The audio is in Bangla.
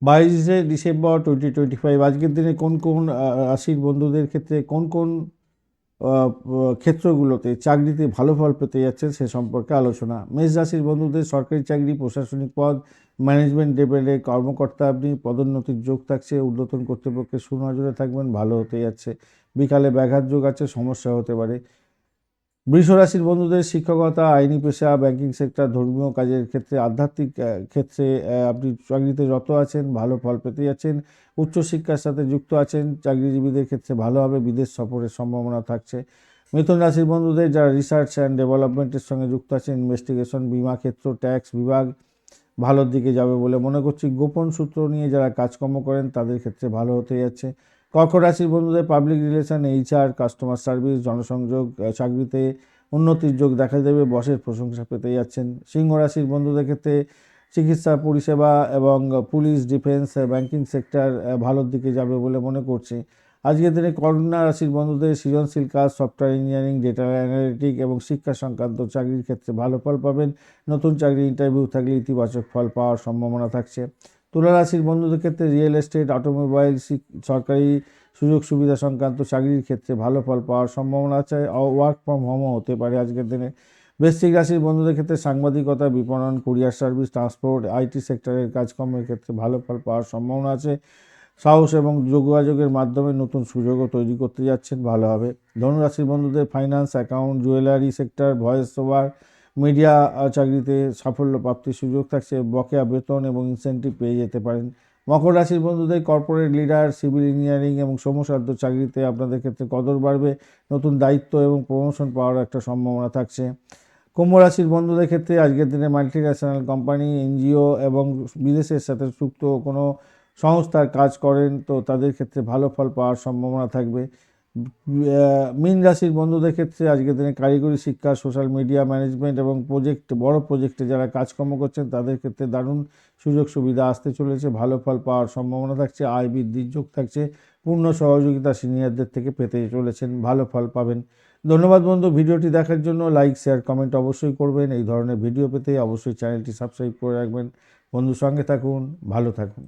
22শে ডিসেম্বর 2025 আজকের দিনে কোন কোন রাশির বন্ধুদের ক্ষেত্রে কোন কোন ক্ষেত্রগুলোতে চাকরিতে ভালো ফল পেতে যাচ্ছেন সে সম্পর্কে আলোচনা। মেষ রাশির বন্ধুদের সরকারি চাকরি, প্রশাসনিক পদ, ম্যানেজমেন্ট লেভেলে কর্মকর্তা আপনি, পদোন্নতির যোগ থাকছে, ঊর্ধ্বতন কর্তৃপক্ষের সুনজরে থাকবেন, ভালো হতে যাচ্ছে। বিকালে ব্যাঘাত যোগ আছে, সমস্যা হতে পারে। বৃষ রাশির বন্ধুদের শিক্ষকতা, আইনি পেশা, ব্যাংকিং সেক্টর, ধর্মীয় কাজের ক্ষেত্রে, আধ্যাত্মিক ক্ষেত্রে আপনি চাকরিতে রত আছেন, ভালো ফল পেতে যাচ্ছেন। উচ্চশিক্ষার সাথে যুক্ত আছেন, চাকরিজীবীদের ক্ষেত্রে ভালো হবে, বিদেশ সফরের সম্ভাবনা থাকছে। মিথুন রাশির বন্ধুদের যারা রিসার্চ অ্যান্ড ডেভেলপমেন্টের সঙ্গে যুক্ত আছেন, ইনভেস্টিগেশন, বিমা ক্ষেত্র, ট্যাক্স বিভাগ ভালোর দিকে যাবে বলে মনে করছি। গোপন সূত্র নিয়ে যারা কাজকর্ম করেন তাদের ক্ষেত্রে ভালো হতে যাচ্ছে। কর্কট রাশির বন্ধুদের public relation, HR, customer service, জনসংযোগ, চাকরিতে উন্নতির যোগ দেখা দেবে, বসের প্রশংসা পেতে যাচ্ছেন। সিংহ রাশির বন্ধুদের ক্ষেত্রে চিকিৎসা পরিষেবা এবং পুলিশ, ডিফেন্স, ব্যাংকিং সেক্টর ভালোর দিকে যাবে বলে মনে করছি। আজকের দিনে কন্যা রাশির বন্ধুদের সৃজনশীল কাজ, সফটওয়্যার ইঞ্জিনিয়ারিং, ডেটা অ্যানালিটিক এবং শিক্ষা সংক্রান্ত চাকরির ক্ষেত্রে ভালো ফল পাবেন। নতুন চাকরি ইন্টারভিউ থাকলে ইতিবাচক ফল পাওয়ার সম্ভাবনা থাকছে। তুলা রাশির বন্ধুদের ক্ষেত্রে রিয়েল এস্টেট, অটোমোবাইল, সরকারি সুযোগ সুবিধা সংক্রান্ত চাকরির ক্ষেত্রে ভালো ফল পাওয়ার সম্ভাবনা আছে। ওয়ার্ক ফ্রম হোমও হতে পারে আজকের দিনে। বৃশ্চিক রাশির বন্ধুদের ক্ষেত্রে সাংবাদিকতা, বিপণন, কুরিয়ার সার্ভিস, ট্রান্সপোর্ট, IT সেক্টরের কাজকর্মের ক্ষেত্রে ভালো ফল পাওয়ার সম্ভাবনা আছে। সাহস এবং যোগাযোগের মাধ্যমে নতুন সুযোগও তৈরি করতে যাচ্ছেন, ভালো হবে। ধনুরাশির বন্ধুদের finance, account, jewellery sector, voice over, media চাকরিতে সাফল্য প্রাপ্তির সুযোগ থাকছে। বকেয়া বেতন এবং ইনসেন্টিভ পেয়ে যেতে পারেন। মকর রাশির বন্ধুদের কর্পোরেট লিডার, সিভিল ইঞ্জিনিয়ারিং এবং শ্রমসাধ্য চাকরিতে আপনাদের ক্ষেত্রে কদর বাড়বে। নতুন দায়িত্ব এবং প্রমোশন পাওয়ার একটা সম্ভাবনা থাকছে। কুম্ভ রাশির বন্ধুদের ক্ষেত্রে আজকের দিনে মাল্টিন্যাশনাল কোম্পানি, NGO এবং বিদেশের সাথে যুক্ত কোনো সংস্থার কাজ করেন তো তাদের ক্ষেত্রে ভালো ফল পাওয়ার সম্ভাবনা থাকবে। মীন রাশির বন্ধুদের ক্ষেত্রে আজকের দিনে কারিগরি শিক্ষা, সোশ্যাল মিডিয়া ম্যানেজমেন্ট এবং বড় প্রজেক্টে যারা কাজকর্ম করছেন তাদের ক্ষেত্রে দারুণ সুযোগ সুবিধা আসতে চলেছে, ভালো ফল পাওয়ার সম্ভাবনা থাকছে। আয় বৃদ্ধির যোগ থাকছে, পূর্ণ সহযোগিতা সিনিয়রদের থেকে পেতে চলেছেন, ভালো ফল পাবেন। ধন্যবাদ বন্ধু, ভিডিওটি দেখার জন্য। লাইক, শেয়ার, কমেন্ট অবশ্যই করবেন। এই ধরনের ভিডিও পেতে অবশ্যই চ্যানেলটি সাবস্ক্রাইব করে রাখবেন। বন্ধুর সঙ্গে থাকুন, ভালো থাকুন।